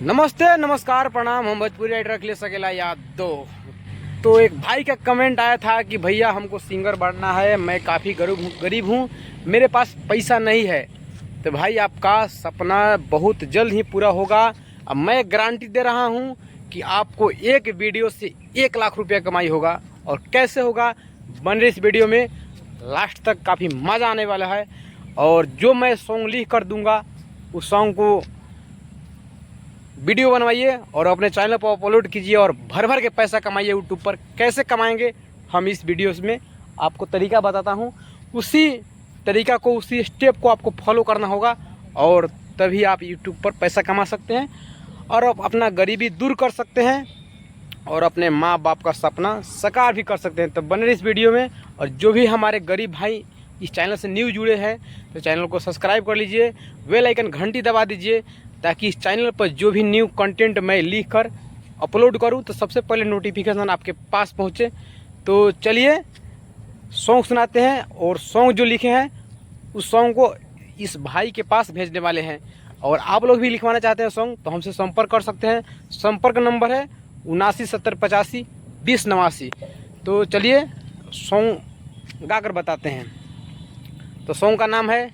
नमस्ते, नमस्कार, प्रणाम। हम भोजपुरी राइटर अखिलेश अकेला याद दो। तो एक भाई का कमेंट आया था कि भैया हमको सिंगर बनना है, मैं काफ़ी गरीब हूँ, मेरे पास पैसा नहीं है। तो भाई आपका सपना बहुत जल्द ही पूरा होगा। अब मैं गारंटी दे रहा हूँ कि आपको एक वीडियो से 1 लाख रुपया कमाई होगा। और कैसे होगा, बन रही इस वीडियो में लास्ट तक, काफ़ी मज़ा आने वाला है। और जो मैं सॉन्ग लिख कर दूँगा उस सॉन्ग को वीडियो बनवाइए और अपने चैनल पर अपलोड कीजिए और भर भर के पैसा कमाइए यूट्यूब पर। कैसे कमाएंगे हम इस वीडियोस में आपको तरीका बताता हूँ। उसी तरीका को, उसी स्टेप को आपको फॉलो करना होगा और तभी आप यूट्यूब पर पैसा कमा सकते हैं और आप अपना गरीबी दूर कर सकते हैं और अपने माँ बाप का सपना साकार भी कर सकते हैं। तो बने रहिए इस वीडियो में। और जो भी हमारे गरीब भाई इस चैनल से न्यू जुड़े हैं तो चैनल को सब्सक्राइब कर लीजिए, बेल आइकन घंटी दबा दीजिए, ताकि इस चैनल पर जो भी न्यू कंटेंट मैं लिख कर अपलोड करूं तो सबसे पहले नोटिफिकेशन आपके पास पहुंचे। तो चलिए सॉन्ग सुनाते हैं। और सॉन्ग जो लिखे हैं उस सॉन्ग को इस भाई के पास भेजने वाले हैं। और आप लोग भी लिखवाना चाहते हैं सॉन्ग तो हमसे संपर्क कर सकते हैं। संपर्क नंबर है 7970852089। तो चलिए सॉन्ग गा कर बताते हैं। तो सॉन्ग का नाम है,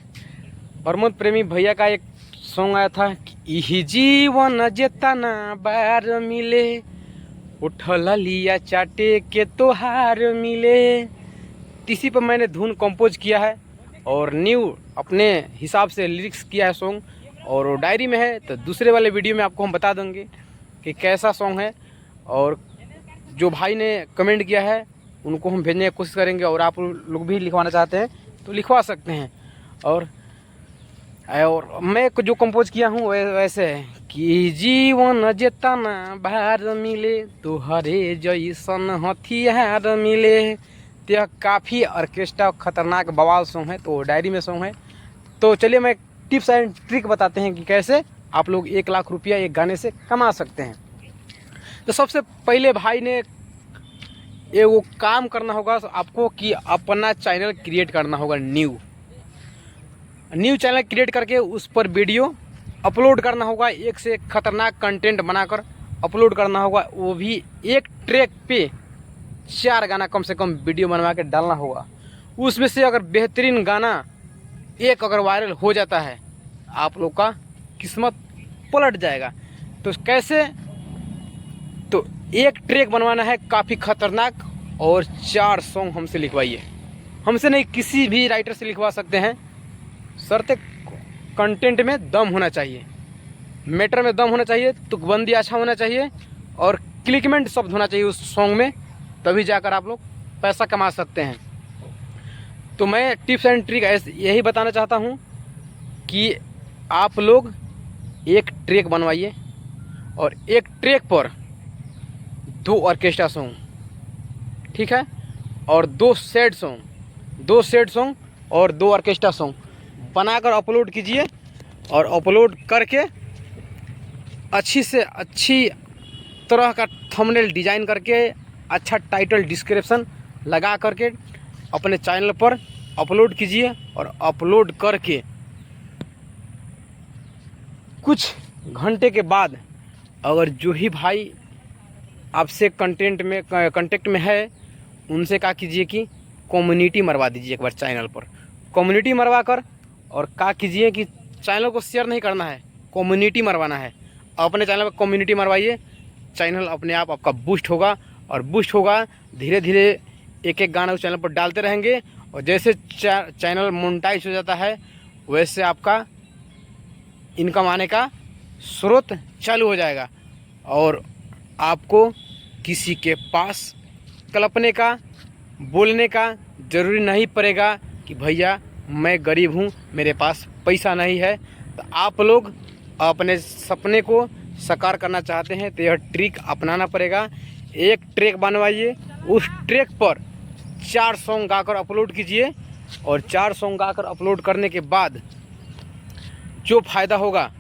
प्रमोद प्रेमी भैया का एक सॉन्ग आया था, इही जीवन जेतना बार मिले, उठल लिया चाटे के तोहार मिले। इसी पर मैंने धुन कंपोज किया है और न्यू अपने हिसाब से लिरिक्स किया है सॉन्ग, और वो डायरी में है। तो दूसरे वाले वीडियो में आपको हम बता देंगे कि कैसा सॉन्ग है। और जो भाई ने कमेंट किया है उनको हम भेजने की कोशिश करेंगे। और आप लोग भी लिखवाना चाहते हैं तो लिखवा सकते हैं। और मैं जो कंपोज किया हूँ वैसे है कि जीवन जेतना बार मिले, तुहरे जैसन हथियार मिले। तो यह काफ़ी ऑर्केस्ट्रा खतरनाक बवाल सॉन्ग है, तो डायरी में सॉन्ग है। तो चलिए मैं टिप्स एंड ट्रिक बताते हैं कि कैसे आप लोग 1 लाख रुपया एक गाने से कमा सकते हैं। तो सबसे पहले भाई ने वो काम करना होगा आपको कि अपना चैनल क्रिएट करना होगा। न्यू चैनल क्रिएट करके उस पर वीडियो अपलोड करना होगा। एक से एक खतरनाक कंटेंट बनाकर अपलोड करना होगा, वो भी एक ट्रैक पे 4 गाना कम से कम वीडियो बनवा के डालना होगा। उसमें से अगर बेहतरीन गाना एक अगर वायरल हो जाता है, आप लोग का किस्मत पलट जाएगा। तो कैसे, तो एक ट्रैक बनवाना है काफ़ी खतरनाक और 4 सॉन्ग हमसे लिखवाइए। हमसे नहीं, किसी भी राइटर से लिखवा सकते हैं। शर्ते कंटेंट में दम होना चाहिए, मैटर में दम होना चाहिए, तुकबंदी अच्छा होना चाहिए और क्लिकमेंट शब्द होना चाहिए उस सॉन्ग में, तभी जाकर आप लोग पैसा कमा सकते हैं। तो मैं टिप्स एंड ट्रिक यही बताना चाहता हूँ कि आप लोग एक ट्रैक बनवाइए और एक ट्रैक पर 2 ऑर्केस्ट्रा सॉन्ग, ठीक है, और 2 सैड सॉन्ग और 2 ऑर्केस्ट्रा सॉन्ग बनाकर अपलोड कीजिए। और अपलोड करके अच्छी से अच्छी तरह का थंबनेल डिज़ाइन करके, अच्छा टाइटल डिस्क्रिप्शन लगा करके अपने चैनल पर अपलोड कीजिए। और अपलोड करके कुछ घंटे के बाद अगर जो ही भाई आपसे कांटेक्ट में है उनसे क्या कीजिए कि कम्युनिटी मरवा दीजिए एक बार चैनल पर। कम्युनिटी मरवा कर और क्या कीजिए कि चैनल को शेयर नहीं करना है, कम्युनिटी मरवाना है। अपने चैनल पर कम्युनिटी मरवाइए, चैनल अपने आप आपका बूस्ट होगा। और बूस्ट होगा, धीरे धीरे एक एक गाना उस चैनल पर डालते रहेंगे। और जैसे चैनल मोनेटाइज हो जाता है वैसे आपका इनकम आने का स्रोत चालू हो जाएगा। और आपको किसी के पास कल्पने का, बोलने का ज़रूरी नहीं पड़ेगा कि भैया मैं गरीब हूँ, मेरे पास पैसा नहीं है। तो आप लोग अपने सपने को साकार करना चाहते हैं तो यह ट्रिक अपनाना पड़ेगा। एक ट्रैक बनवाइए, उस ट्रैक पर 4 सॉन्ग गाकर अपलोड कीजिए। और 4 सॉन्ग गाकर अपलोड करने के बाद जो फ़ायदा होगा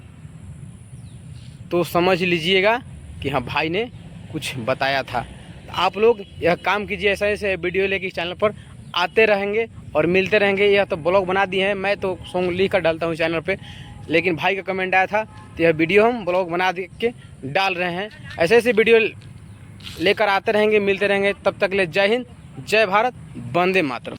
तो समझ लीजिएगा कि हाँ भाई ने कुछ बताया था। आप लोग यह काम कीजिए, ऐसा ऐसे वीडियो लेके इस चैनल पर आते रहेंगे और मिलते रहेंगे। यह तो ब्लॉग बना दिए हैं, मैं तो सॉन्ग लिख कर डालता हूँ चैनल पे, लेकिन भाई का कमेंट आया था तो यह वीडियो हम ब्लॉग बना के डाल रहे हैं। ऐसे ऐसे वीडियो लेकर आते रहेंगे, मिलते रहेंगे। तब तक ले जय हिंद, जय भारत, वंदे मातरम।